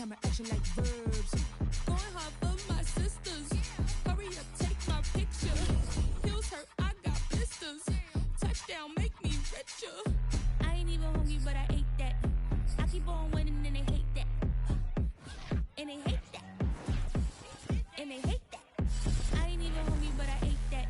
time I action like verbs. Going hard for my sisters. Hurry up, take my picture. Heels hurt, I got blisters. Touchdown, make me richer. I ain't even hungry, but I ate that. I keep on winning and they hate that. And they hate that. And they hate that. I ain't even hungry, but I ate that.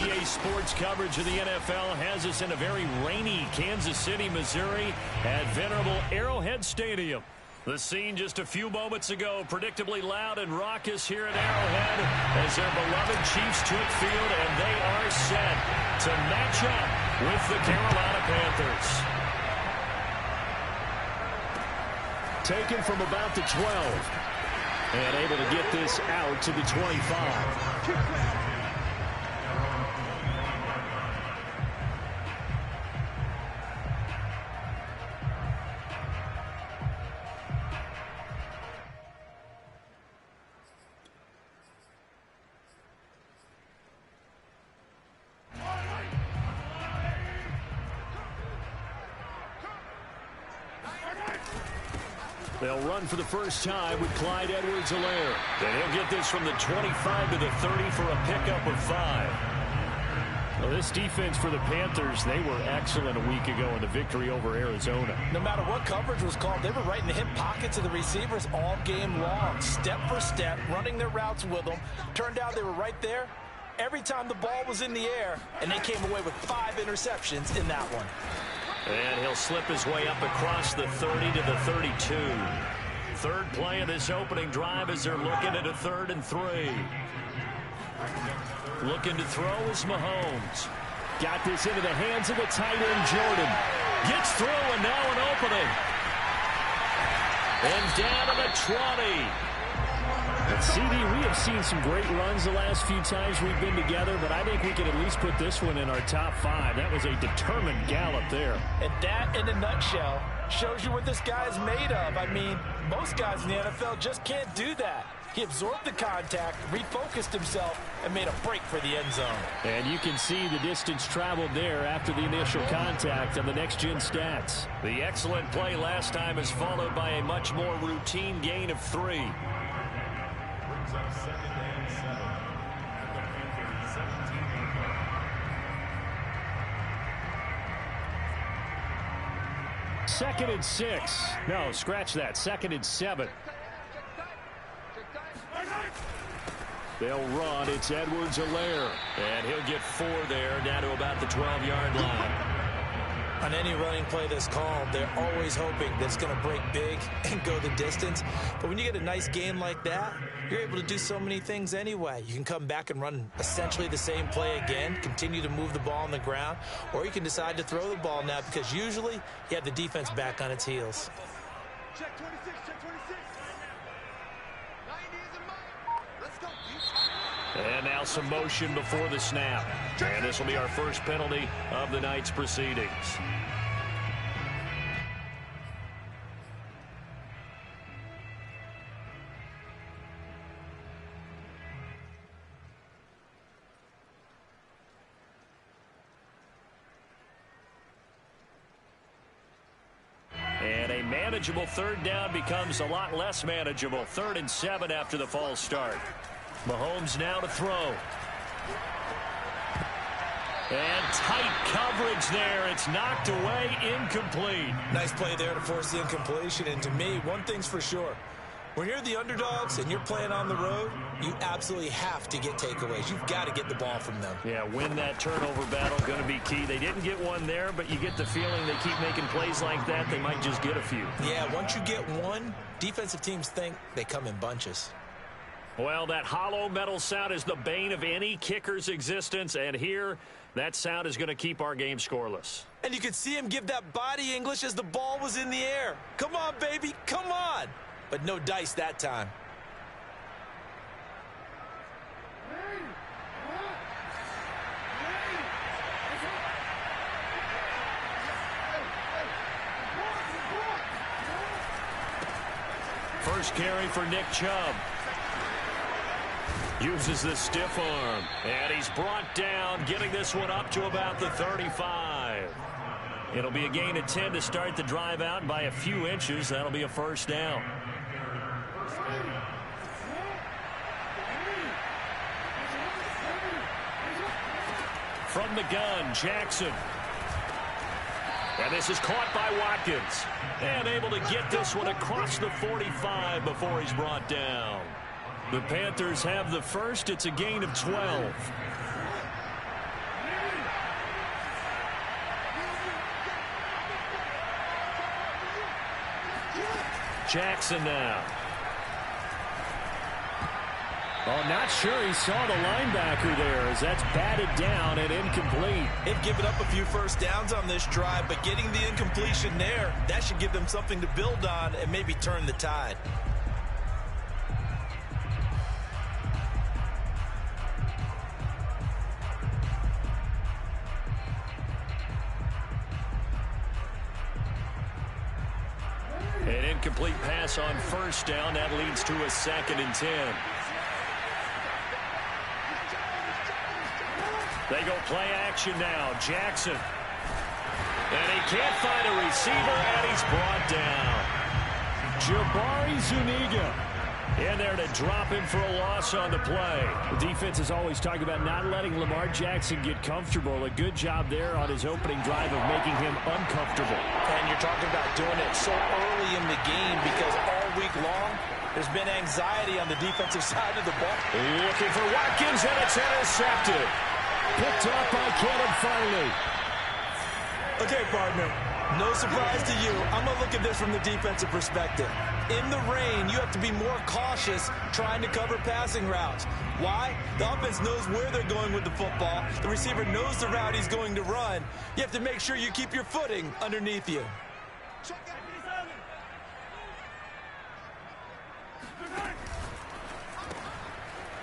EA Sports coverage of the NFL has us in a very rainy Kansas City, Missouri at venerable Arrowhead Stadium. The scene just a few moments ago, predictably loud and raucous here at Arrowhead as their beloved Chiefs took field, and they are set to match up with the Carolina Panthers. Taken from about the 12 and able to get this out to the 25. They'll run for the first time with Clyde Edwards-Helaire. And he'll get this from the 25 to the 30 for a pickup of 5. Well, this defense for the Panthers, they were excellent a week ago in the victory over Arizona. No matter what coverage was called, they were right in the hip pockets of the receivers all game long. Step for step, running their routes with them. Turned out they were right there every time the ball was in the air, and they came away with 5 interceptions in that one. And he'll slip his way up across the 30 to the 32. Third play of this opening drive as they're looking at a 3rd and 3. Looking to throw is Mahomes. Got this into the hands of the tight end, Jordan. Gets through, and now an opening. And down to the 20. And CD, we have seen some great runs the last few times we've been together, but I think we can at least put this one in our top 5. That was a determined gallop there. And that, in a nutshell, shows you what this guy's made of. I mean, most guys in the NFL just can't do that. He absorbed the contact, refocused himself, and made a break for the end zone. And you can see the distance traveled there after the initial contact on the next-gen stats. The excellent play last time is followed by a much more routine gain of 3. Second and 6. No, scratch that. 2nd and 7. They'll run. It's Edwards-Helaire. And he'll get 4 there, down to about the 12-yard line. On any running play that's called, they're always hoping that it's going to break big and go the distance. But when you get a nice game like that, you're able to do so many things anyway. You can come back and run essentially the same play again, continue to move the ball on the ground, or you can decide to throw the ball now because usually you have the defense back on its heels. Check 26, check 26. 90 is a mark. Let's go. And now some motion before the snap. And this will be our first penalty of the night's proceedings. And a manageable 3rd down becomes a lot less manageable. 3rd and 7 after the false start. Mahomes now to throw. And tight coverage there. It's knocked away, incomplete. Nice play there to force the incompletion. And to me, one thing's for sure. When you're the underdogs and you're playing on the road, you absolutely have to get takeaways. You've got to get the ball from them. Yeah, win that turnover battle, going to be key. They didn't get one there, but you get the feeling they keep making plays like that, they might just get a few. Yeah, once you get one, defensive teams think they come in bunches. Well, that hollow metal sound is the bane of any kicker's existence, and here, that sound is going to keep our game scoreless. And you could see him give that body English as the ball was in the air. Come on, baby, come on. But no dice that time. First carry for Nick Chubb. Uses the stiff arm. And he's brought down, getting this one up to about the 35. It'll be a gain of 10 to start the drive out, and by a few inches, that'll be a first down. From the gun, Jackson. And this is caught by Watkins. And able to get this one across the 45 before he's brought down. The Panthers have the first. It's a gain of 12. Jackson now. Oh, not sure he saw the linebacker there as that's batted down and incomplete. They've given up a few first downs on this drive, but getting the incompletion there, that should give them something to build on and maybe turn the tide. An incomplete pass on first down. That leads to a 2nd and 10. They go play action now. Jackson. And he can't find a receiver, and he's brought down. Jabari Zuniga In there to drop him for a loss on the play. The defense is always talking about not letting Lamar Jackson get comfortable. A good job there on his opening drive of making him uncomfortable. And you're talking about doing it so early in the game because all week long there's been anxiety on the defensive side of the ball. Looking for Watkins, and it's intercepted. Picked up by Caleb Farley. Okay, partner, no surprise to you. I'm going to look at this from the defensive perspective. In the rain, you have to be more cautious trying to cover passing routes. Why? The offense knows where they're going with the football. The receiver knows the route he's going to run. You have to make sure you keep your footing underneath you.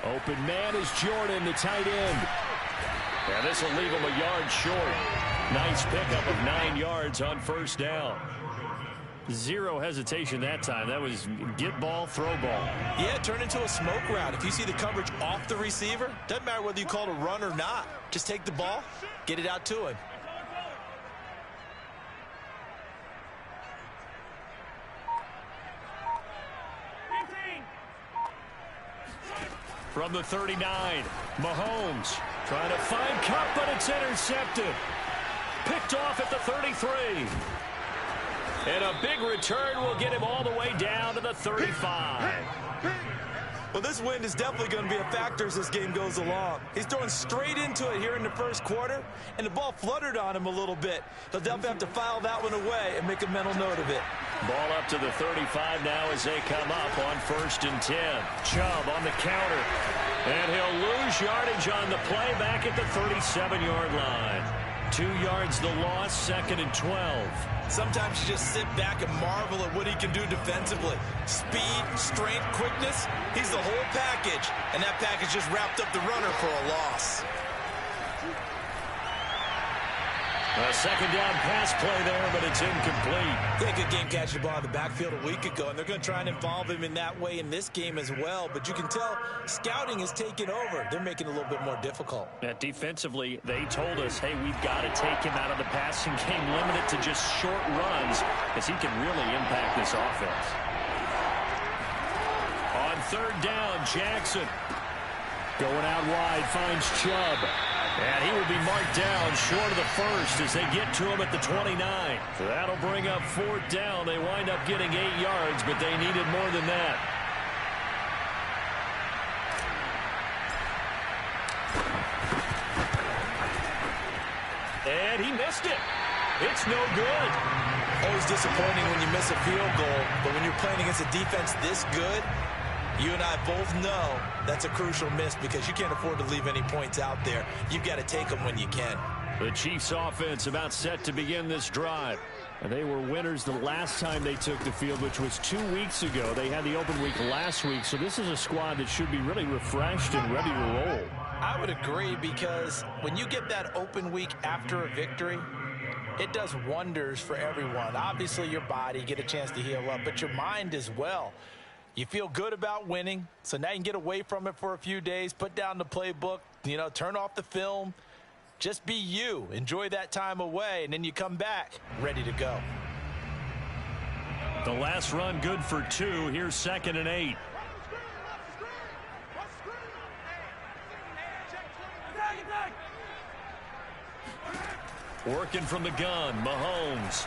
Open man is Jordan, the tight end. And this will leave him a yard short. Nice pickup of 9 yards on first down. Zero hesitation that time. That was get ball, throw ball. Yeah, turn into a smoke route. If you see the coverage off the receiver, doesn't matter whether you call it a run or not. Just take the ball, get it out to him. From the 39, Mahomes trying to find Cup, but it's intercepted. Picked off at the 33. And a big return will get him all the way down to the 35. Well, this wind is definitely going to be a factor as this game goes along. He's throwing straight into it here in the first quarter, and the ball fluttered on him a little bit. He'll definitely have to file that one away and make a mental note of it. Ball up to the 35 now as they come up on 1st and 10. Chubb on the counter. And he'll lose yardage on the play back at the 37-yard line. 2 yards the loss, 2nd and 12. Sometimes you just sit back and marvel at what he can do defensively. Speed, strength, quickness, he's the whole package. And that package just wrapped up the runner for a loss. A second down pass play there, but it's incomplete. Yeah, good game catching the ball in the backfield a week ago, and they're going to try and involve him in that way in this game as well. But you can tell scouting is taking over. They're making it a little bit more difficult. Yeah, defensively, they told us, hey, we've got to take him out of the passing game, limit it to just short runs, because he can really impact this offense. On 3rd down, Jackson. Going out wide, finds Chubb. And he will be marked down short of the first as they get to him at the 29. So that'll bring up 4th down. They wind up getting 8 yards, but they needed more than that. And he missed it. It's no good. Always disappointing when you miss a field goal, but when you're playing against a defense this good, you and I both know that's a crucial miss because you can't afford to leave any points out there. You've got to take them when you can. The Chiefs offense about set to begin this drive. And they were winners the last time they took the field, which was 2 weeks ago. They had the open week last week, so this is a squad that should be really refreshed and ready to roll. I would agree because when you get that open week after a victory, it does wonders for everyone. Obviously, your body, get a chance to heal up, but your mind as well. You feel good about winning, so now you can get away from it for a few days, put down the playbook, turn off the film, Just be you. Enjoy that time away, and then you come back ready to go. The last run good for 2. Here's 2nd and 8. Working from the gun, Mahomes.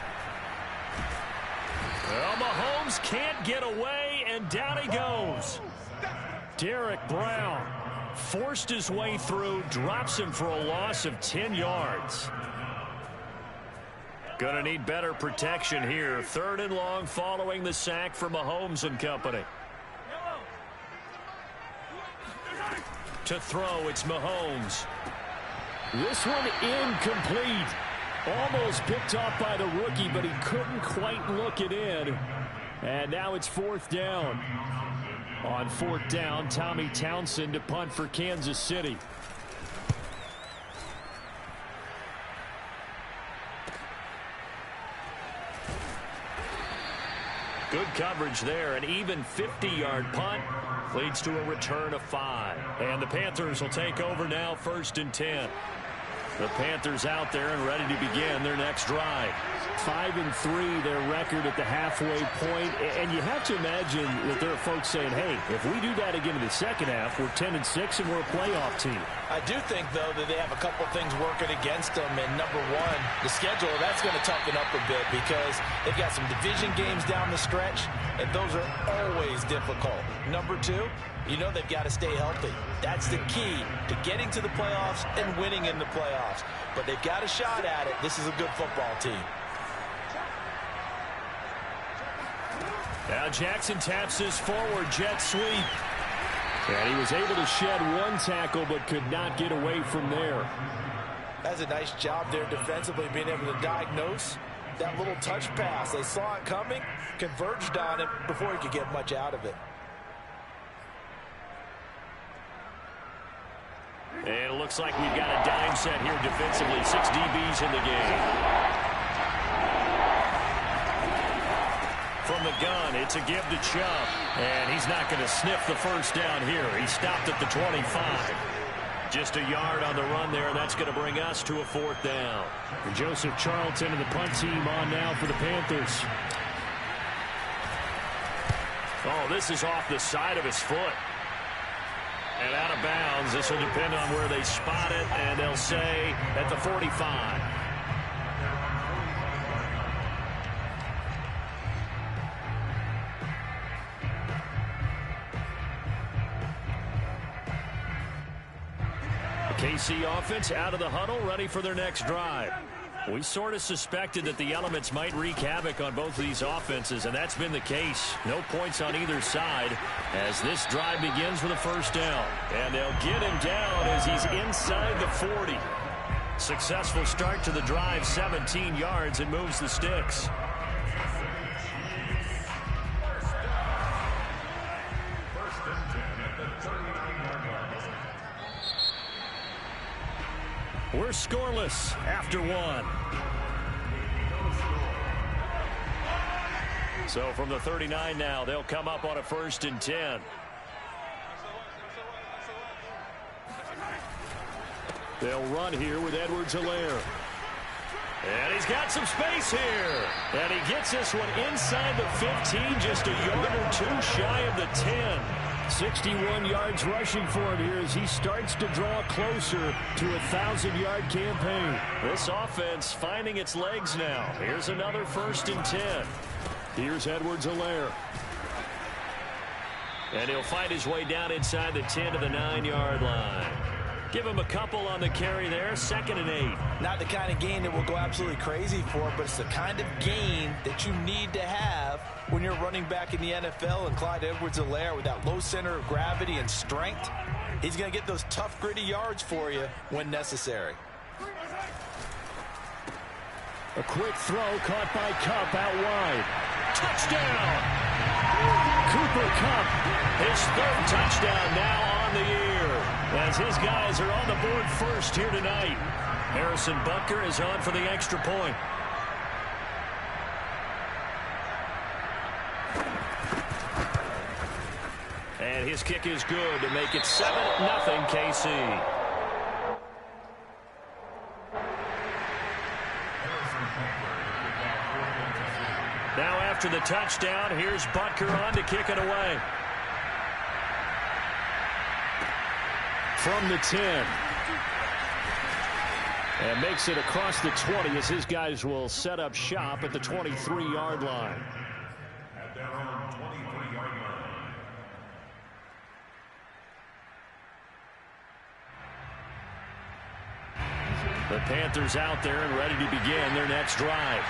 Well, Mahomes can't get away, and down he goes. Derek Brown forced his way through, drops him for a loss of 10 yards. Gonna need better protection here. 3rd and long following the sack for Mahomes and company. To throw, it's Mahomes. This one incomplete. Almost picked off by the rookie, but he couldn't quite look it in. And now it's 4th down. On 4th down, Tommy Townsend to punt for Kansas City. Good coverage there. An even 50-yard punt leads to a return of 5. And the Panthers will take over now, 1st and 10. The Panthers out there and ready to begin their next drive. 5-3, their record at the halfway point. And you have to imagine that there are folks saying, hey, if we do that again in the second half, we're 10-6 and we're a playoff team. I do think, though, that they have a couple things working against them. And number one, the schedule, that's going to toughen up a bit because they've got some division games down the stretch, and those are always difficult. Number two, you know they've got to stay healthy. That's the key to getting to the playoffs and winning in the playoffs. But they've got a shot at it. This is a good football team. Now Jackson taps his forward jet sweep. And he was able to shed one tackle but could not get away from there. That's a nice job there defensively, being able to diagnose that little touch pass. They saw it coming, converged on it before he could get much out of it. And it looks like we've got a dime set here defensively. 6 DBs in the game. From the gun, it's a give to Chubb. And he's not going to sniff the first down here. He stopped at the 25. Just a yard on the run there, and that's going to bring us to a 4th down. And Joseph Charlton and the punt team on now for the Panthers. Oh, this is off the side of his foot. And out of bounds. This will depend on where they spot it, and they'll say at the 45. The KC offense out of the huddle, ready for their next drive. We sort of suspected that the elements might wreak havoc on both of these offenses, and that's been the case. No points on either side as this drive begins with a 1st down. And they'll get him down as he's inside the 40. Successful start to the drive, 17 yards, and moves the sticks. We're scoreless after 1. So from the 39 now, they'll come up on a 1st and 10. They'll run here with Edwards-Helaire. And he's got some space here. And he gets this one inside the 15, just a yard or 2 shy of the 10. 61 yards rushing for him here as he starts to draw closer to a 1,000-yard campaign. This offense finding its legs now. Here's another 1st and 10. Here's Edwards-Helaire. And he'll find his way down inside the 10 to the 9-yard line. Give him a couple on the carry there. 2nd and 8. Not the kind of gain that we'll go absolutely crazy for, but it's the kind of gain that you need to have when you're running back in the NFL. And Clyde Edwards-Helaire, with that low center of gravity and strength, he's going to get those tough, gritty yards for you when necessary. A quick throw caught by Kupp out wide. Touchdown! Cooper Kupp, his 3rd touchdown now on the year, as his guys are on the board first here tonight. Harrison Butker is on for the extra point. And his kick is good to make it 7-0 KC. Now after the touchdown, here's Butker on to kick it away. From the 10. And makes it across the 20 as his guys will set up shop at the 23-yard line. At their own 23-yard line. The Panthers out there and ready to begin their next drive.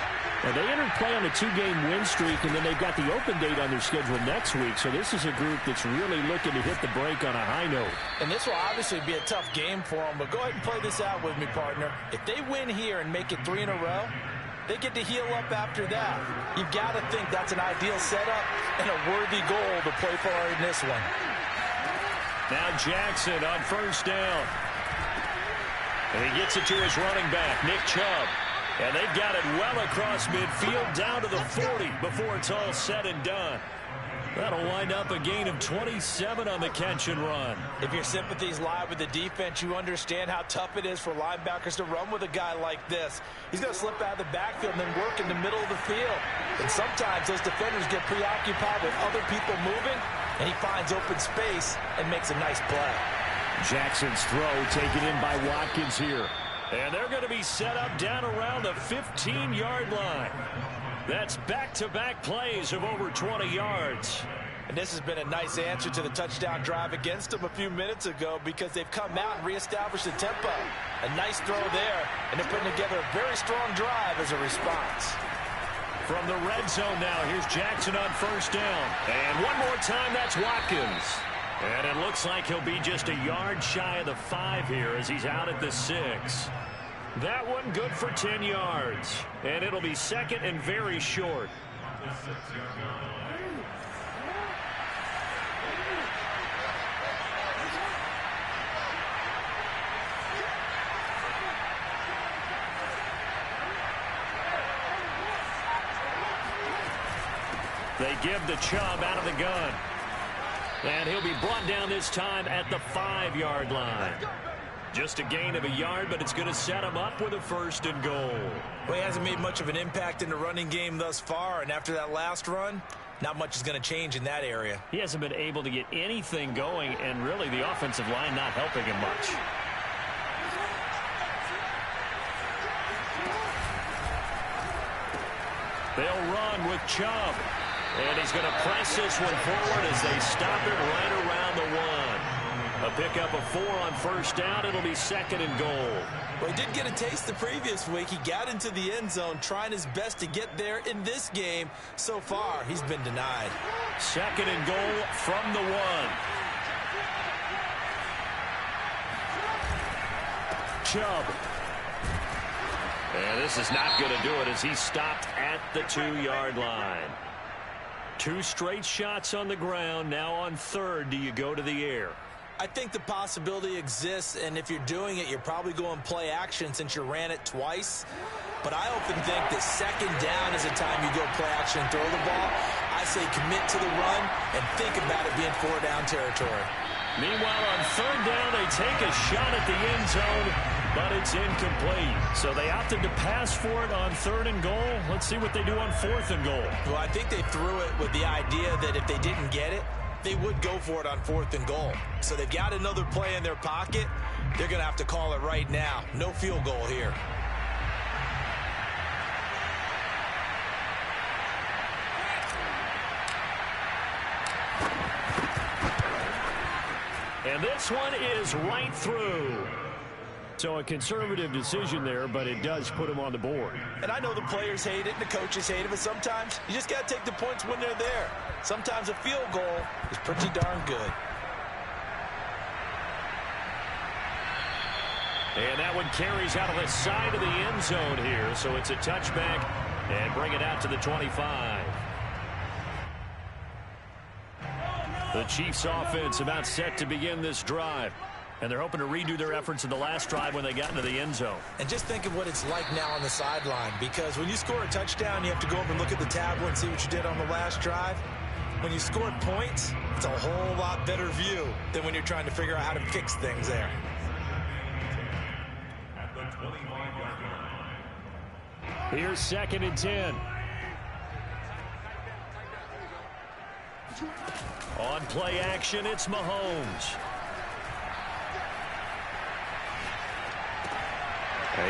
And they entered play on a 2-game win streak, and then they've got the open date on their schedule next week. So this is a group that's really looking to hit the break on a high note. And this will obviously be a tough game for them, but go ahead and play this out with me, partner. If they win here and make it 3 in a row, they get to heal up after that. You've got to think that's an ideal setup and a worthy goal to play for in this one. Now Jackson on first down. And he gets it to his running back, Nick Chubb. And they've got it well across midfield down to the 40 before it's all said and done. That'll wind up a gain of 27 on the catch and run. If your sympathies lie with the defense, you understand how tough it is for linebackers to run with a guy like this. He's going to slip out of the backfield and then work in the middle of the field. And sometimes those defenders get preoccupied with other people moving, and he finds open space and makes a nice play. Jackson's throw taken in by Watkins here. And they're going to be set up down around the 15-yard line. That's back-to-back plays of over 20 yards. And this has been a nice answer to the touchdown drive against them a few minutes ago because they've come out and reestablished the tempo. A nice throw there, and they're putting together a very strong drive as a response. From the red zone now, here's Jackson on first down. And one more time, that's Watkins. And it looks like he'll be just a yard shy of the 5 here as he's out at the 6. That one good for 10 yards. And it'll be second and very short. They give the Chubb out of the gun. And he'll be brought down this time at the 5-yard line. Just a gain of a yard, but it's going to set him up with a 1st and goal. Well, he hasn't made much of an impact in the running game thus far, and after that last run, not much is going to change in that area. He hasn't been able to get anything going, and really the offensive line not helping him much. They'll run with Chubb. And he's going to press this one forward as they stop it right around the 1. A pickup of 4 on first down. It'll be 2nd and goal. Well, he did get a taste the previous week. He got into the end zone trying his best to get there in this game. So far, he's been denied. 2nd and goal from the 1. Chubb. And this is not going to do it as he's stopped at the 2-yard line. 2 straight shots on the ground. Now on 3rd, do you go to the air? I think the possibility exists, and if you're doing it, you're probably going play action since you ran it twice. But I often think that 2nd down is the time you go play action and throw the ball. I say commit to the run and think about it being 4-down territory. Meanwhile, on 3rd down, they take a shot at the end zone, but it's incomplete. So they opted to pass for it on 3rd and goal. Let's see what they do on 4th and goal. Well, I think they threw it with the idea that if they didn't get it, they would go for it on 4th and goal. So they've got another play in their pocket. They're going to have to call it right now. No field goal here. And this one is right through. So a conservative decision there, but it does put him on the board. And I know the players hate it and the coaches hate it, but sometimes you just got to take the points when they're there. Sometimes a field goal is pretty darn good. And that one carries out of the side of the end zone here. So it's a touchback and bring it out to the 25. The Chiefs offense about set to begin this drive. And they're hoping to redo their efforts in the last drive when they got into the end zone. And just think of what it's like now on the sideline, because when you score a touchdown, you have to go over and look at the tablet and see what you did on the last drive. When you scored points, it's a whole lot better view than when you're trying to figure out how to fix things there. At the 25-yard line. Here's 2nd and 10. On play action, it's Mahomes.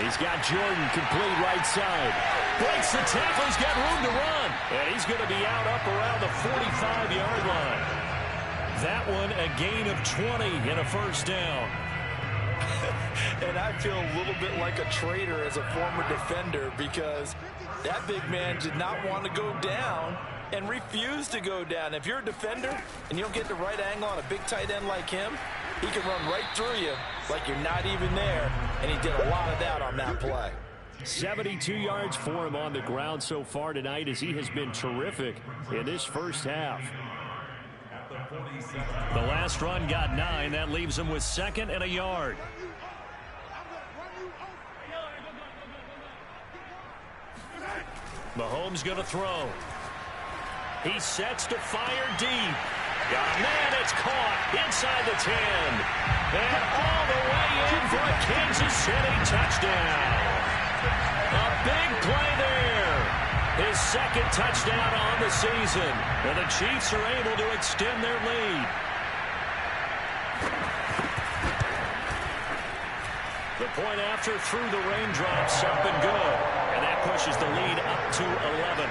He's got Jordan complete right side. Breaks the tackle. He's got room to run. And he's going to be out up around the 45-yard line. That one a gain of 20 and a first down. And I feel a little bit like a traitor as a former defender because that big man did not want to go down and refused to go down. If you're a defender and you don't get the right angle on a big tight end like him, he can run right through you like you're not even there, and he did a lot of that on that play. 72 yards for him on the ground so far tonight as he has been terrific in this first half. The last run got 9. That leaves him with 2nd and a yard. Mahomes going to throw. He sets to fire deep. Got a man, it's caught inside the 10. And all the way in for a Kansas City touchdown. A big play there. His 2nd touchdown on the season. And the Chiefs are able to extend their lead. The point after through the raindrops, up and good. And that pushes the lead up to 11.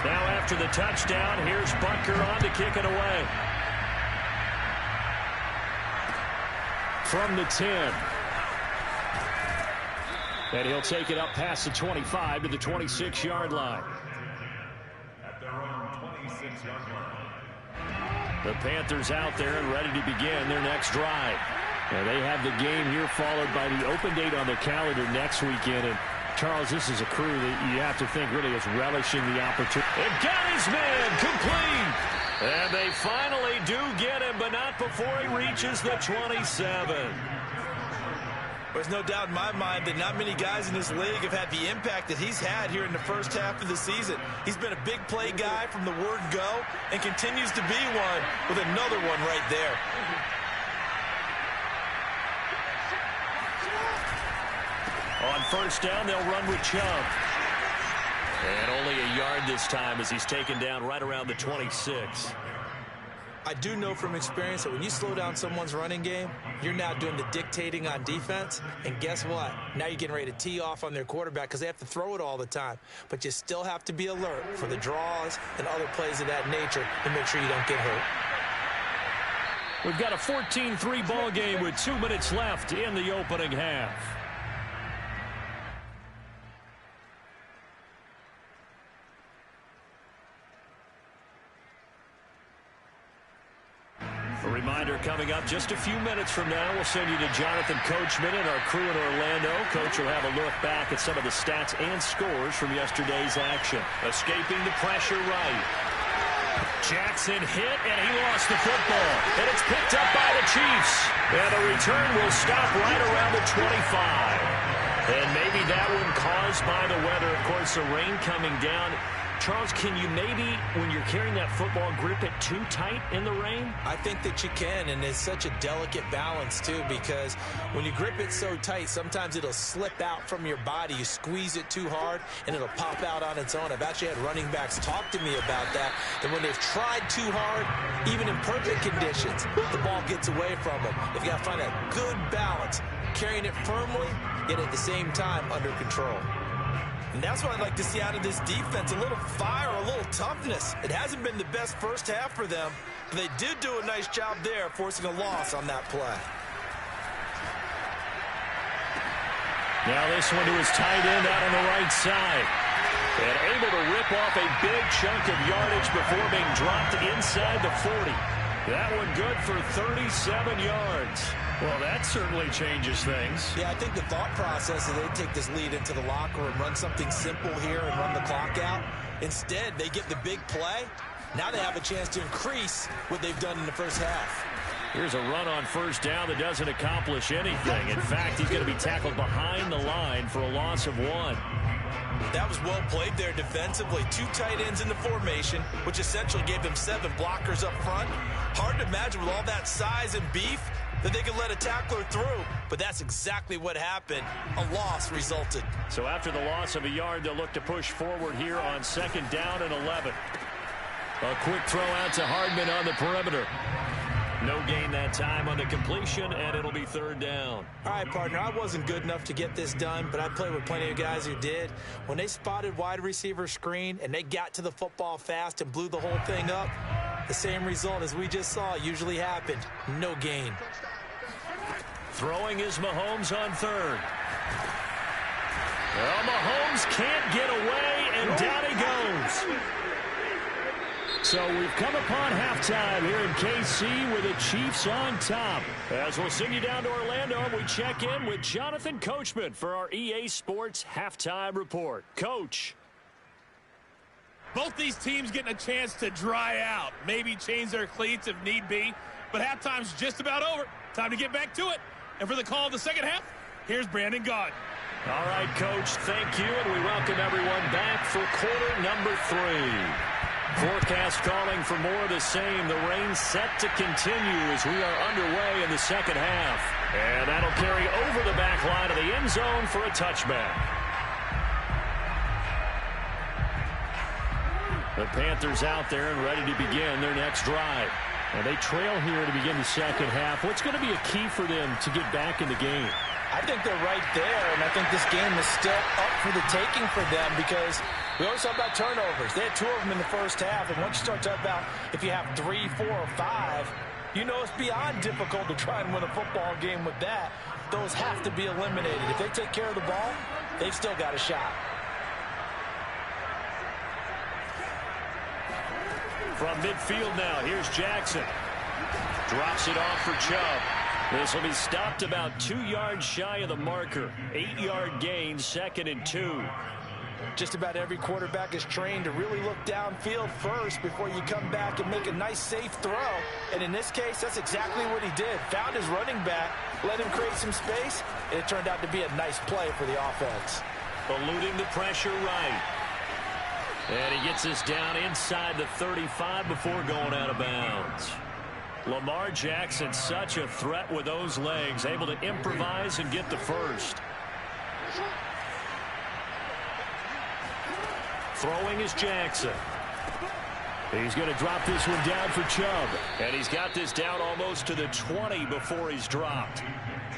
Now after the touchdown, here's Butker on to kick it away. From the 10. And he'll take it up past the 25 to the 26-yard line. At their own 26-yard line. The Panthers out there and ready to begin their next drive. And they have the game here followed by the open date on their calendar next weekend. And Charles, this is a crew that you have to think really is relishing the opportunity. And got his man complete. And they finally do get him, but not before he reaches the 27. There's no doubt in my mind that not many guys in this league have had the impact that he's had here in the first half of the season. He's been a big play guy from the word go and continues to be one with another one right there. On first down, they'll run with Chubb. And only a yard this time as he's taken down right around the 26. I do know from experience that when you slow down someone's running game, you're now doing the dictating on defense. And guess what? Now you're getting ready to tee off on their quarterback because they have to throw it all the time. But you still have to be alert for the draws and other plays of that nature to make sure you don't get hurt. We've got a 14-3 ball game with 2 minutes left in the opening half. A reminder coming up just a few minutes from now. We'll send you to Jonathan Coachman and our crew in Orlando. Coach will have a look back at some of the stats and scores from yesterday's action. Escaping the pressure right. Jackson hit, and he lost the football. And it's picked up by the Chiefs. And the return will stop right around the 25. And maybe that one caused by the weather. Of course, the rain coming down. Charles, can you maybe, when you're carrying that football, grip it too tight in the rain? I think that you can, and it's such a delicate balance, too, because when you grip it so tight, sometimes it'll slip out from your body. You squeeze it too hard, and it'll pop out on its own. I've actually had running backs talk to me about that when they've tried too hard, even in perfect conditions, the ball gets away from them. They've got to find a good balance, carrying it firmly, yet at the same time under control. And that's what I'd like to see out of this defense, a little fire, a little toughness. It hasn't been the best first half for them, but they did do a nice job there, forcing a loss on that play. Now this one to his tight end out on the right side. And able to rip off a big chunk of yardage before being dropped inside the 40. That one good for 37 yards. Well, that certainly changes things. Yeah, I think the thought process is they take this lead into the locker room, run something simple here and run the clock out. Instead, they get the big play. Now they have a chance to increase what they've done in the first half. Here's a run on first down that doesn't accomplish anything. In fact, he's going to be tackled behind the line for a loss of 1. That was well played there defensively. 2 tight ends in the formation, which essentially gave them 7 blockers up front. Hard to imagine with all that size and beef, that they could let a tackler through, but that's exactly what happened. A loss resulted. So after the loss of a yard, they'll look to push forward here on 2nd down and 11. A quick throw out to Hardman on the perimeter. No gain that time on the completion, and it'll be 3rd down. All right, partner, I wasn't good enough to get this done, but I played with plenty of guys who did. When they spotted wide receiver screen and they got to the football fast and blew the whole thing up, the same result as we just saw usually happened. No gain. Throwing is Mahomes on 3rd. Well, Mahomes can't get away, and down he goes. So we've come upon halftime here in KC with the Chiefs on top. As we'll send you down to Orlando, we check in with Jonathan Coachman for our EA Sports Halftime Report. Coach. Both these teams getting a chance to dry out, maybe change their cleats if need be, but halftime's just about over. Time to get back to it. And for the call of the second half, here's Brandon Gaudin. All right, Coach, thank you, and we welcome everyone back for quarter number 3. Forecast calling for more of the same. The rain set to continue as we are underway in the second half. And that'll carry over the back line of the end zone for a touchback. The Panthers out there and ready to begin their next drive. And they trail here to begin the second half. What's going to be a key for them to get back in the game? I think they're right there, and I think this game is still up for the taking for them because we always talk about turnovers. They had 2 of them in the first half, and once you start talking about if you have 3, 4, or 5, you know it's beyond difficult to try and win a football game with that. Those have to be eliminated. If they take care of the ball, they've still got a shot. From midfield now, here's Jackson. Drops it off for Chubb. This will be stopped about 2 yards shy of the marker. 8-yard gain, 2nd and 2. Just about every quarterback is trained to really look downfield first before you come back and make a nice, safe throw. And in this case, that's exactly what he did. Found his running back, let him create some space, and it turned out to be a nice play for the offense. Eluding the pressure right. And he gets this down inside the 35 before going out of bounds. Lamar Jackson, such a threat with those legs, able to improvise and get the first. Throwing is Jackson. He's going to drop this one down for Chubb. And he's got this down almost to the 20 before he's dropped.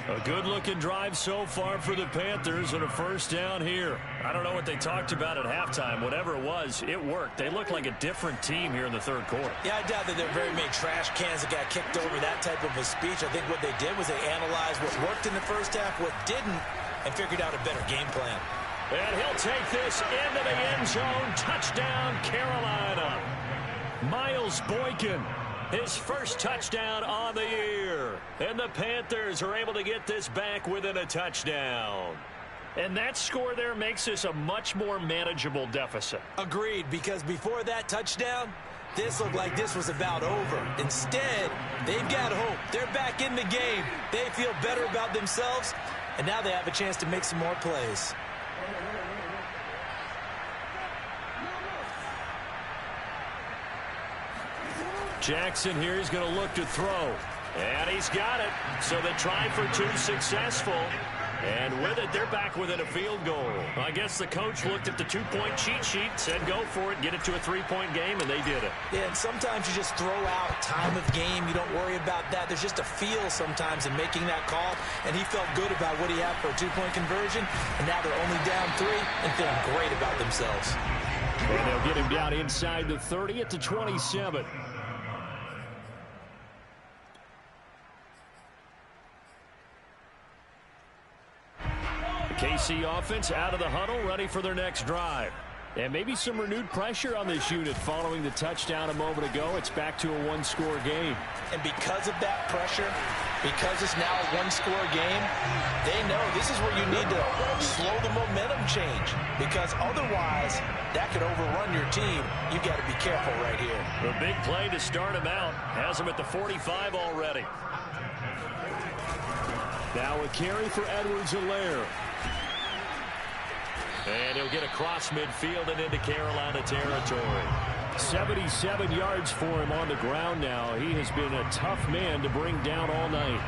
A good-looking drive so far for the Panthers and a first down here. I don't know what they talked about at halftime. Whatever it was, it worked. They look like a different team here in the third quarter. Yeah, I doubt that there are very many trash cans that got kicked over, that type of a speech. I think what they did was they analyzed what worked in the first half, what didn't, and figured out a better game plan. And he'll take this into the end zone. Touchdown, Carolina. Miles Boykin, his first touchdown on the year. And the Panthers are able to get this back within a touchdown. And that score there makes this a much more manageable deficit. Agreed, because before that touchdown, this looked like this was about over. Instead, they've got hope. They're back in the game. They feel better about themselves, and now they have a chance to make some more plays. Jackson here is going to look to throw. And he's got it. So the try for 2 successful. And with it, they're back within a field goal. I guess the coach looked at the 2-point cheat sheet, said go for it, get it to a 3-point game, and they did it. Yeah, and sometimes you just throw out time of game. You don't worry about that. There's just a feel sometimes in making that call, and he felt good about what he had for a 2-point conversion, and now they're only down 3 and feeling great about themselves. And they'll get him down inside the 30 at the 27. KC offense out of the huddle, ready for their next drive. And maybe some renewed pressure on this unit following the touchdown a moment ago. It's back to a 1-score game. And because of that pressure, because it's now a 1-score game, they know this is where you need to slow the momentum change. Because otherwise, that could overrun your team. You've got to be careful right here. The big play to start him out. Has him at the 45 already. Now a carry for Edwards-Helaire. And he'll get across midfield and into Carolina territory. 77 yards for him on the ground now. He has been a tough man to bring down all night.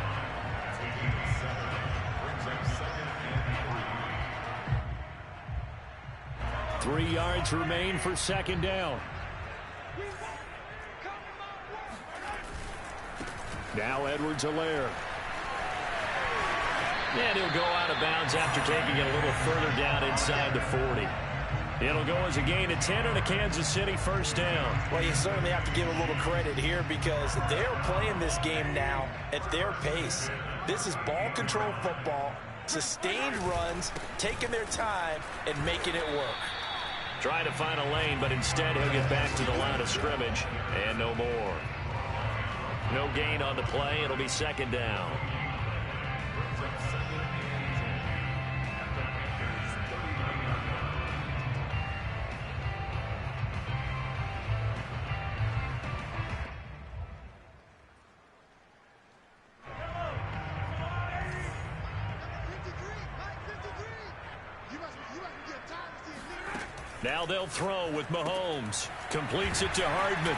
3 yards remain for second down. Now Edwards-Helaire. And he'll go out of bounds after taking it a little further down inside the 40. It'll go as a gain of 10 and a Kansas City first down. Well, you certainly have to give a little credit here because they're playing this game now at their pace. This is ball control football, sustained runs, taking their time, and making it work. Trying to find a lane, but instead he'll get back to the line of scrimmage, and no more. No gain on the play. It'll be second down. Now they'll throw with Mahomes. Completes it to Hardman.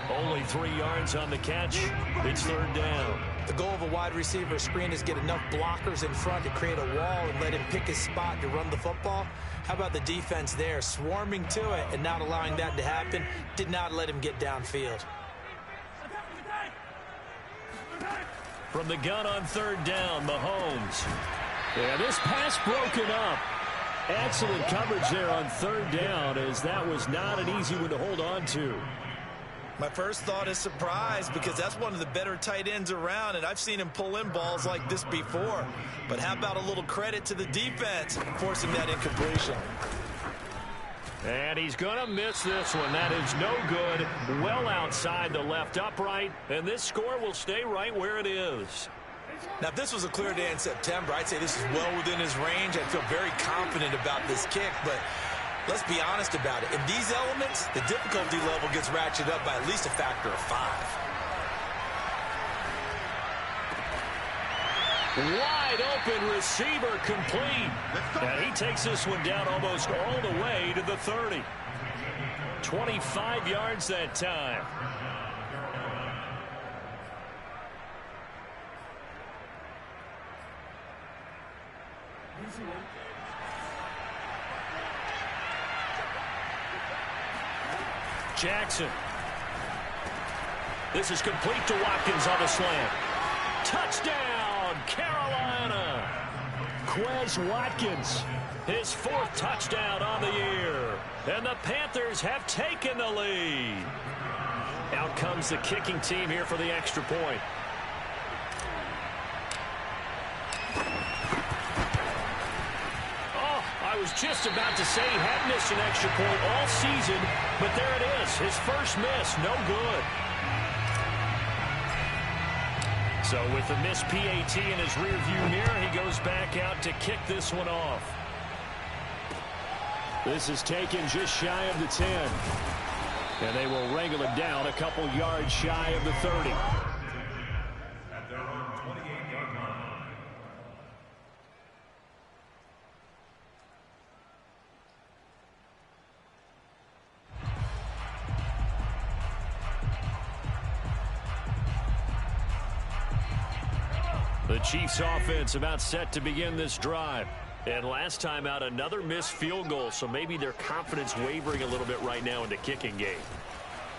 Only 3 yards on the catch. It's third down. The goal of a wide receiver screen is get enough blockers in front to create a wall and let him pick his spot to run the football. How about the defense there, swarming to it and not allowing that to happen? Did not let him get downfield. From the gun on third down, Mahomes. Yeah, this pass broken up. Excellent coverage there on third down, as that was not an easy one to hold on to. My first thought is surprise because that's one of the better tight ends around, and I've seen him pull in balls like this before. But how about a little credit to the defense forcing that incompletion? And he's going to miss this one. That is no good. Well outside the left upright, and this score will stay right where it is. Now, if this was a clear day in September, I'd say this is well within his range. I'd feel very confident about this kick, but let's be honest about it. In these elements, the difficulty level gets ratcheted up by at least a factor of 5. Wide open receiver complete. And he takes this one down almost all the way to the 30. 25 yards that time. Jackson. This is complete to Watkins on the slant. Touchdown, Carolina. Quez Watkins. His 4th touchdown on the year. And the Panthers have taken the lead. Out comes the kicking team here for the extra point. I was just about to say he had missed an extra point all season, but there it is. His first miss, no good. So with the missed PAT in his rearview mirror, he goes back out to kick this one off. This is taken just shy of the 10. And they will wrangle it down a couple yards shy of the 30. At their own 28-yard line. The Chiefs offense about set to begin this drive. And last time out, another missed field goal, so maybe their confidence wavering a little bit right now in the kicking game.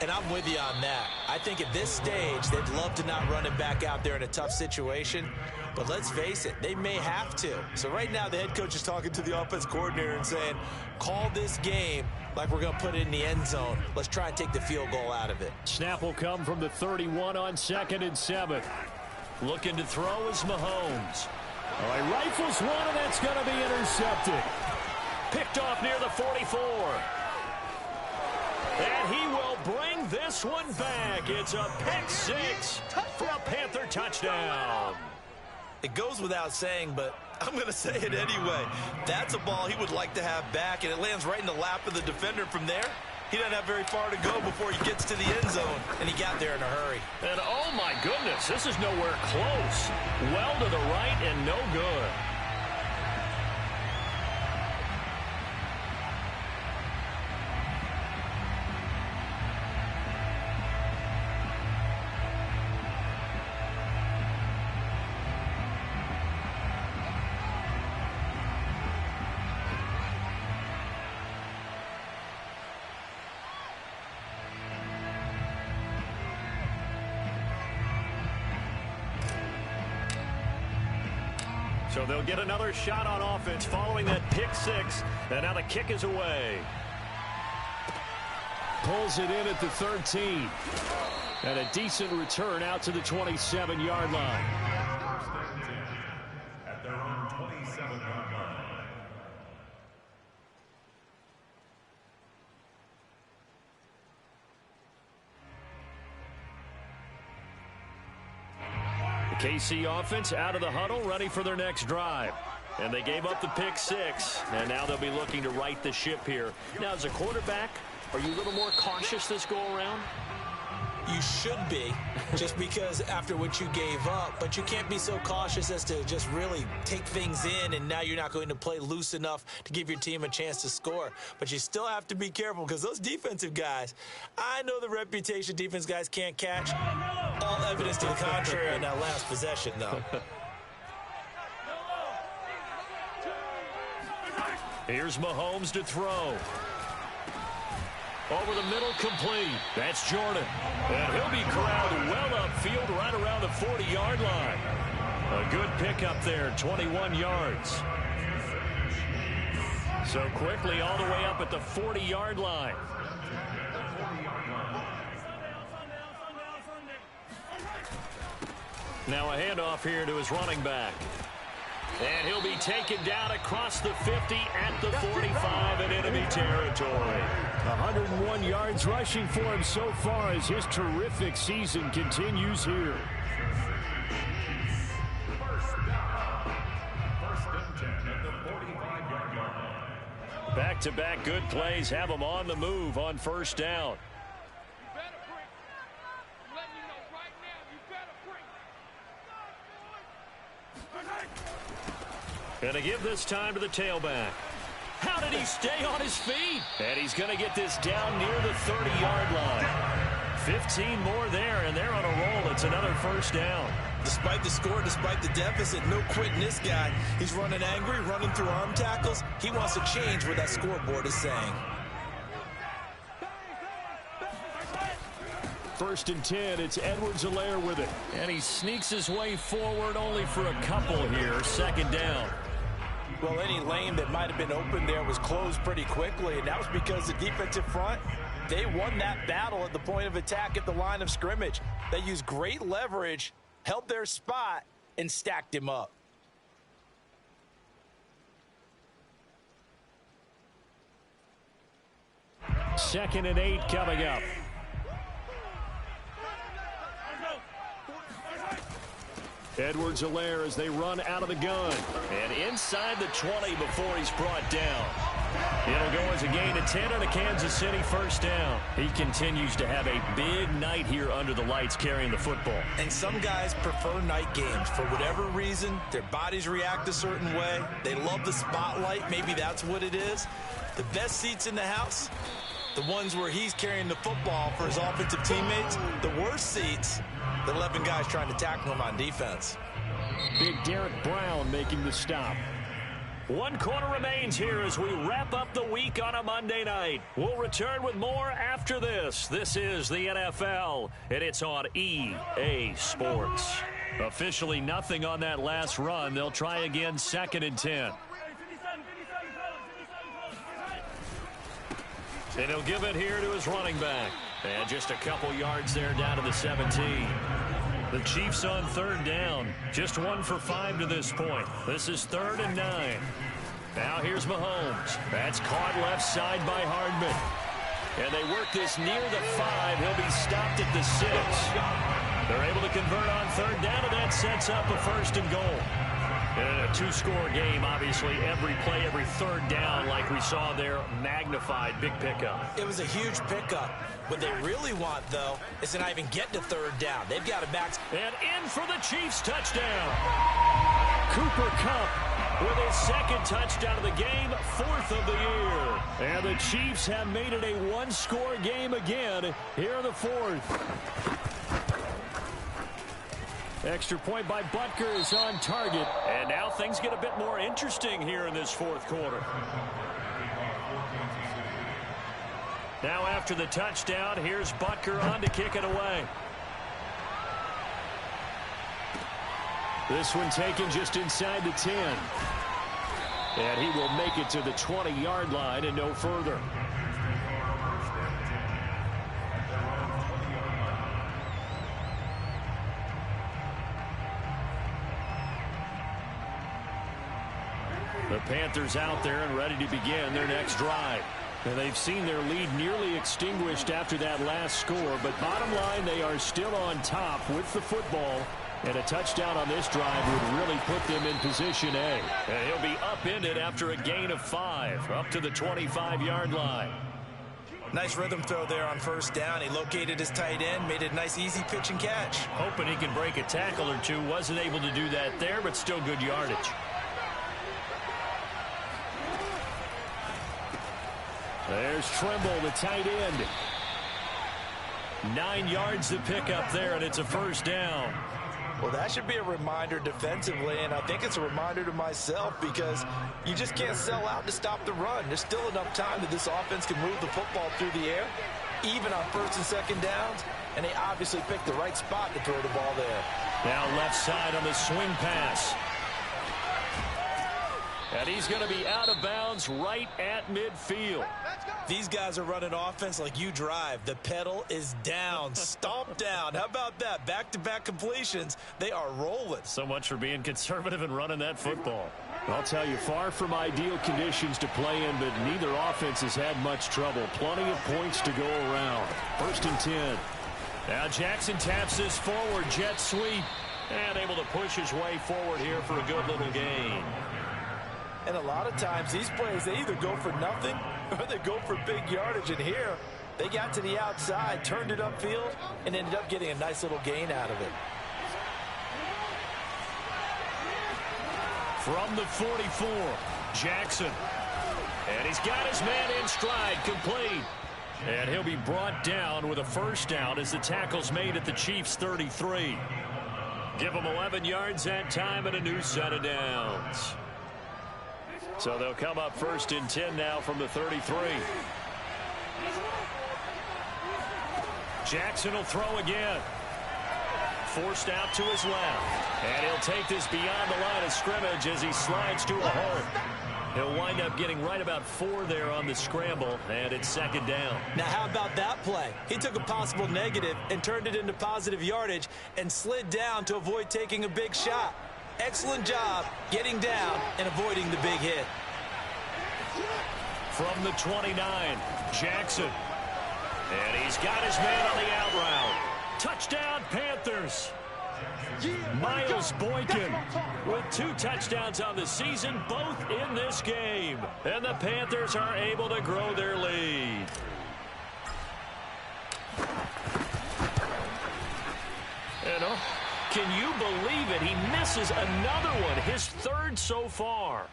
And I'm with you on that. I think at this stage, they'd love to not run him back out there in a tough situation. But let's face it, they may have to. So right now, the head coach is talking to the offense coordinator and saying, call this game like we're going to put it in the end zone. Let's try and take the field goal out of it. Snap will come from the 31 on 2nd and 7. Looking to throw is Mahomes. All right, rifles one, and that's going to be intercepted. Picked off near the 44. And he will bring this one back. It's a pick 6 for a Panther touchdown. It goes without saying, but I'm going to say it anyway. That's a ball he would like to have back, and it lands right in the lap of the defender from there. He doesn't have very far to go before he gets to the end zone, and he got there in a hurry. And oh my goodness, this is nowhere close. Well to the right and no good. So they'll get another shot on offense following that pick six. And now the kick is away. Pulls it in at the 13. And a decent return out to the 27-yard line. At their own 27-yard line. The KC offense out of the huddle, ready for their next drive. And they gave up the pick six, and now they'll be looking to right the ship here. Now, as a quarterback, are you a little more cautious this go-around? You should be, just because after what you gave up, but you can't be so cautious as to just really take things in, and now you're not going to play loose enough to give your team a chance to score. But you still have to be careful, because those defensive guys, I know the reputation defense guys can't catch. All evidence to the contrary in that last possession, though. Here's Mahomes to throw. Over the middle, complete. That's Jordan. And he'll be corralled well upfield right around the 40-yard line. A good pickup there, 21 yards. So quickly all the way up at the 40-yard line. Now a handoff here to his running back. And he'll be taken down across the 50 at the 45 in enemy territory. 101 yards rushing for him so far as his terrific season continues here. First and 10 at the 45-yard line. Back-to-back good plays have them on the move on first down. And to give this time to the tailback. How did he stay on his feet? And he's going to get this down near the 30-yard line. 15 more there, and they're on a roll. It's another first down. Despite the score, despite the deficit, no quitting this guy. He's running angry, running through arm tackles. He wants to change what that scoreboard is saying. First and 10, it's Edwards-Helaire with it. And he sneaks his way forward only for a couple here. Second down. Well, any lane that might have been open there was closed pretty quickly, and that was because the defensive front, they won that battle at the point of attack at the line of scrimmage. They used great leverage, held their spot, and stacked him up. Second and 8 coming up. Edwards-Helaire as they run out of the gun. And inside the 20 before he's brought down. It'll go as a gain of 10 on a Kansas City first down. He continues to have a big night here under the lights carrying the football. And some guys prefer night games. For whatever reason, their bodies react a certain way. They love the spotlight. Maybe that's what it is. The best seats in the house, the ones where he's carrying the football for his offensive teammates. The worst seats, the 11 guys trying to tackle him on defense. Big Derek Brown making the stop. 1 quarter remains here as we wrap up the week on a Monday night. We'll return with more after this. This is the NFL, and it's on EA Sports. Officially nothing on that last run. They'll try again, second and 10. And he'll give it here to his running back. And just a couple yards there down to the 17. The Chiefs on third down. Just 1 for 5 to this point. This is 3rd and 9. Now here's Mahomes. That's caught left side by Hardman. And they work this near the 5. He'll be stopped at the 6. They're able to convert on third down, and that sets up a 1st and goal. And in a 2-score game, obviously, every play, every third down, like we saw there, magnified, big pickup. It was a huge pickup. What they really want, though, is to not even get to third down. They've got to back. And in for the Chiefs touchdown. Cooper Kupp with his 2nd touchdown of the game, 4th of the year. And the Chiefs have made it a 1-score game again here in the 4th. Extra point by Butker is on target. And now things get a bit more interesting here in this 4th quarter. Now after the touchdown, here's Butker on to kick it away. This one taken just inside the 10. And he will make it to the 20-yard line and no further. The Panthers out there and ready to begin their next drive. And they've seen their lead nearly extinguished after that last score. But bottom line, they are still on top with the football. And a touchdown on this drive would really put them in position A. And he'll be upended after a gain of 5, up to the 25-yard line. Nice rhythm throw there on first down. He located his tight end, made it a nice easy pitch and catch. Hoping he can break a tackle or two. Wasn't able to do that there, but still good yardage. There's Trimble, the tight end. 9 yards to pick up there, and it's a first down. Well, that should be a reminder defensively, and I think it's a reminder to myself because you just can't sell out to stop the run. There's still enough time that this offense can move the football through the air, even on first and second downs, and they obviously picked the right spot to throw the ball there. Now left side on the swing pass. And he's going to be out of bounds right at midfield. These guys are running offense like you drive. The pedal is down, stomp down. How about that? Back-to-back completions. They are rolling. So much for being conservative and running that football. I'll tell you, far from ideal conditions to play in, but neither offense has had much trouble. Plenty of points to go around. First and 10. Now Jackson taps this forward jet sweep. And able to push his way forward here for a good little gain. And a lot of times these plays, they either go for nothing or they go for big yardage. And here, they got to the outside, turned it upfield, and ended up getting a nice little gain out of it. From the 44, Jackson. And he's got his man in stride, complete. And he'll be brought down with a first down as the tackle's made at the Chiefs' 33. Give them 11 yards that time and a new set of downs. So they'll come up first and 10 now from the 33. Jackson will throw again. Forced out to his left. And he'll take this beyond the line of scrimmage as he slides to a hole. He'll wind up getting right about 4 there on the scramble, and it's second down. Now, how about that play? He took a possible negative and turned it into positive yardage and slid down to avoid taking a big shot. Excellent job getting down and avoiding the big hit. From the 29, Jackson. And he's got his man on the out route. Touchdown, Panthers. Miles Boykin with 2 touchdowns on the season, both in this game. And the Panthers are able to grow their lead. And can you believe it? He misses another one, his 3rd so far.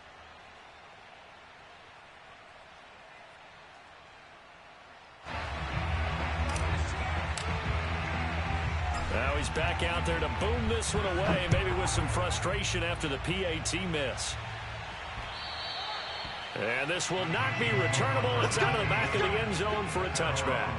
Now he's back out there to boom this one away, maybe with some frustration after the PAT miss. And this will not be returnable. It's out of the back of the end zone for a touchback.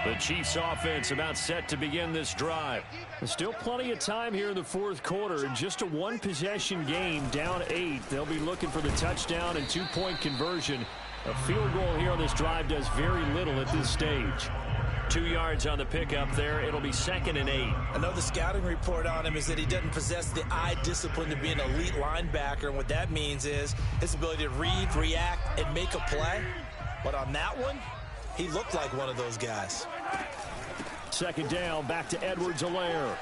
The Chiefs offense about set to begin this drive. There's still plenty of time here in the 4th quarter. Just a 1-possession game, down 8. They'll be looking for the touchdown and 2-point conversion. A field goal here on this drive does very little at this stage. 2 yards on the pickup there. It'll be 2nd and 8. I know the scouting report on him is that he doesn't possess the eye discipline to be an elite linebacker. And what that means is his ability to read, react, and make a play. But on that one, he looked like one of those guys. 2nd down, back to Edwards-Helaire.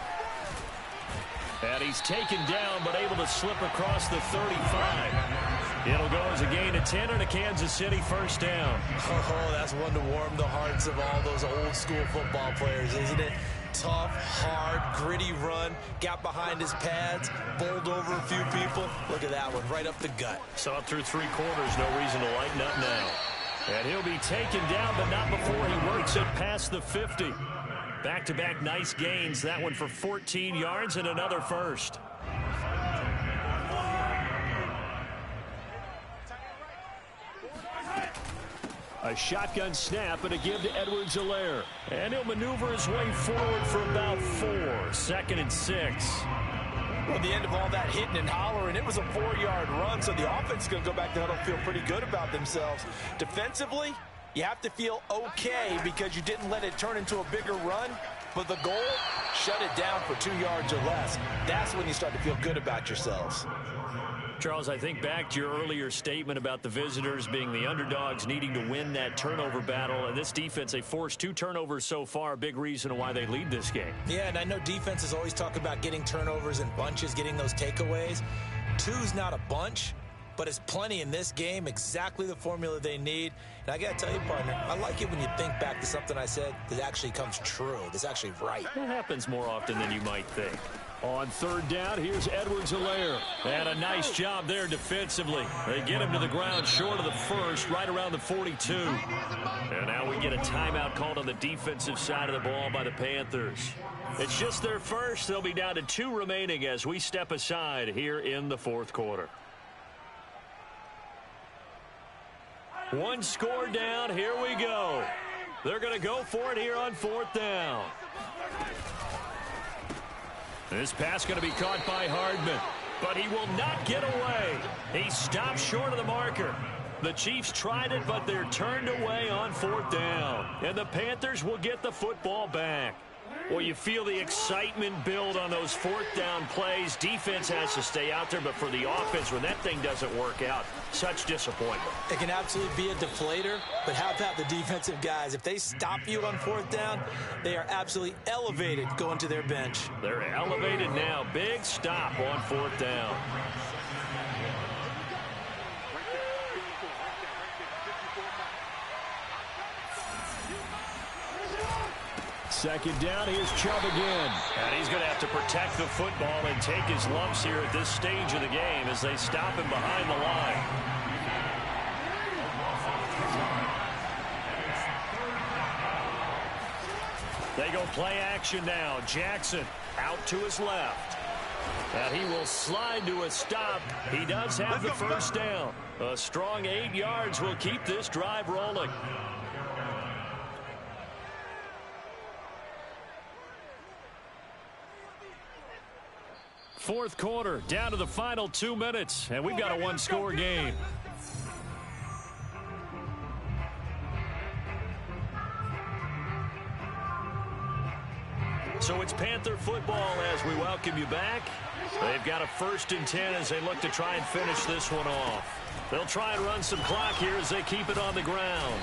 And he's taken down, but able to slip across the 35. It'll go as a gain of 10 and a Kansas City first down. Oh, that's one to warm the hearts of all those old-school football players, isn't it? Tough, hard, gritty run, got behind his pads, bowled over a few people. Look at that one, right up the gut. Saw through 3 quarters, no reason to lighten up now. And he'll be taken down, but not before he works it past the 50. Back-to-back nice gains. That one for 14 yards and another first. A shotgun snap and a give to Edwards-Helaire. And he'll maneuver his way forward for about 4. 2nd and 6. Well, at the end of all that hitting and hollering, it was a 4-yard run, so the offense is going to go back to huddle, feel pretty good about themselves. Defensively, you have to feel okay because you didn't let it turn into a bigger run, but the goal, shut it down for 2 yards or less. That's when you start to feel good about yourselves. Charles, I think back to your earlier statement about the visitors being the underdogs, needing to win that turnover battle. And this defense, they forced 2 turnovers so far, a big reason why they lead this game. Yeah, and I know defenses always talk about getting turnovers in bunches, getting those takeaways. 2's not a bunch, but it's plenty in this game, exactly the formula they need. And I got to tell you, partner, I like it when you think back to something I said that actually comes true, that's actually right. It happens more often than you might think. On 3rd down, here's Edwards-Helaire. And a nice job there defensively. They get him to the ground short of the first, right around the 42. And now we get a timeout called on the defensive side of the ball by the Panthers. It's just their first. They'll be down to 2 remaining as we step aside here in the 4th quarter. 1 score down. Here we go. They're going to go for it here on 4th down. This pass going to be caught by Hardman, but he will not get away. He stopped short of the marker. The Chiefs tried it, but they're turned away on 4th down. And the Panthers will get the football back. Well, you feel the excitement build on those 4th down plays. Defense has to stay out there, but for the offense, when that thing doesn't work out, such disappointment. It can absolutely be a deflator, but how about the defensive guys? If they stop you on 4th down, they are absolutely elevated going to their bench. They're elevated now. Big stop on 4th down. Second down, here's Chubb again. And he's going to have to protect the football and take his lumps here at this stage of the game as they stop him behind the line. They go play action now. Jackson out to his left. And he will slide to a stop. He does have the first down. A strong 8 yards will keep this drive rolling. Fourth quarter, down to the final 2 minutes, and we've got a 1-score game. So it's Panther football as we welcome you back. They've got a 1st and 10 as they look to try and finish this one off. They'll try and run some clock here as they keep it on the ground.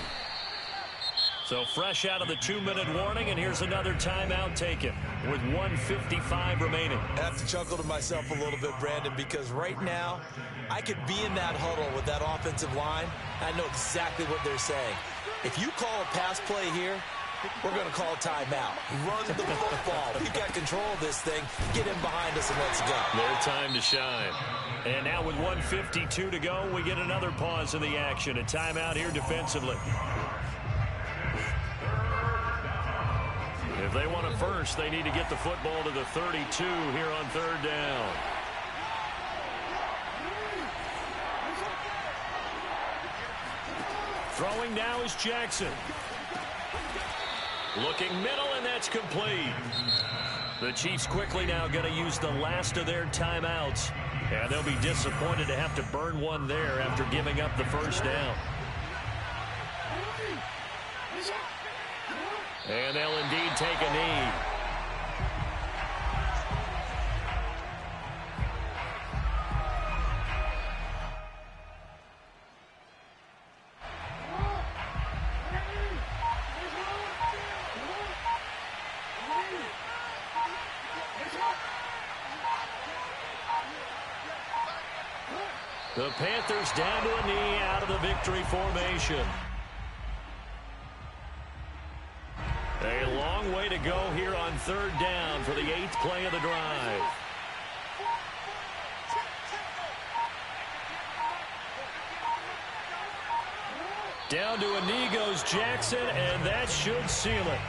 So fresh out of the 2-minute warning, and here's another timeout taken with 1:55 remaining. I have to chuckle to myself a little bit, Brandon, because right now I could be in that huddle with that offensive line. I know exactly what they're saying. If you call a pass play here, we're going to call a timeout. Run the football. We've got control of this thing. Get him behind us and let's go. Their time to shine. And now with 1:52 to go, we get another pause in the action. A timeout here defensively. If they want it first, they need to get the football to the 32 here on 3rd down. Throwing now is Jackson. Looking middle, and that's complete. The Chiefs quickly now going to use the last of their timeouts. And they'll be disappointed to have to burn one there after giving up the first down. And they'll indeed take a knee. The Panthers down to a knee out of the victory formation. A long way to go here on 3rd down for the 8th play of the drive. Down to a knee goes Jackson, and that should seal it.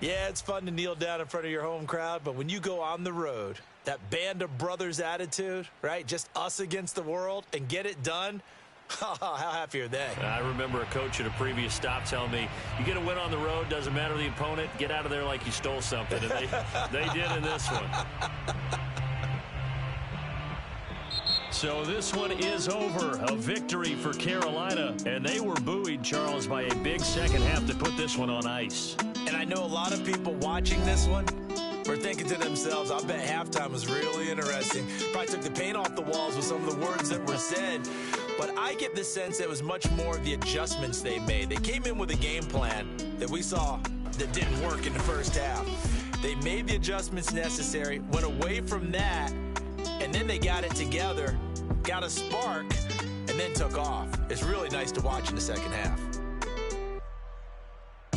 Yeah, it's fun to kneel down in front of your home crowd, but when you go on the road, that band of brothers attitude, right? Just us against the world and get it done. How happy are they? I remember a coach at a previous stop telling me, you get a win on the road, doesn't matter the opponent, get out of there like you stole something. And they did in this one. So this one is over. A victory for Carolina. And they were buoyed, Charles, by a big second half to put this one on ice. And I know a lot of people watching this one were thinking to themselves, I bet halftime was really interesting. Probably took the paint off the walls with some of the words that were said. But I get the sense it was much more of the adjustments they made. They came in with a game plan that we saw that didn't work in the first half. They made the adjustments necessary, went away from that, and then they got it together, got a spark, and then took off. It's really nice to watch in the second half.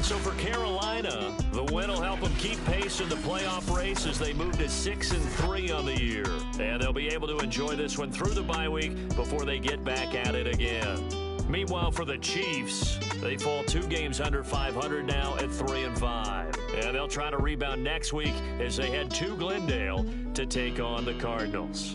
So for Carolina, the win will help them keep pace in the playoff race as they move to 6-3 on the year. And they'll be able to enjoy this one through the bye week before they get back at it again. Meanwhile, for the Chiefs, they fall 2 games under 500 now at 3-5. And they'll try to rebound next week as they head to Glendale to take on the Cardinals.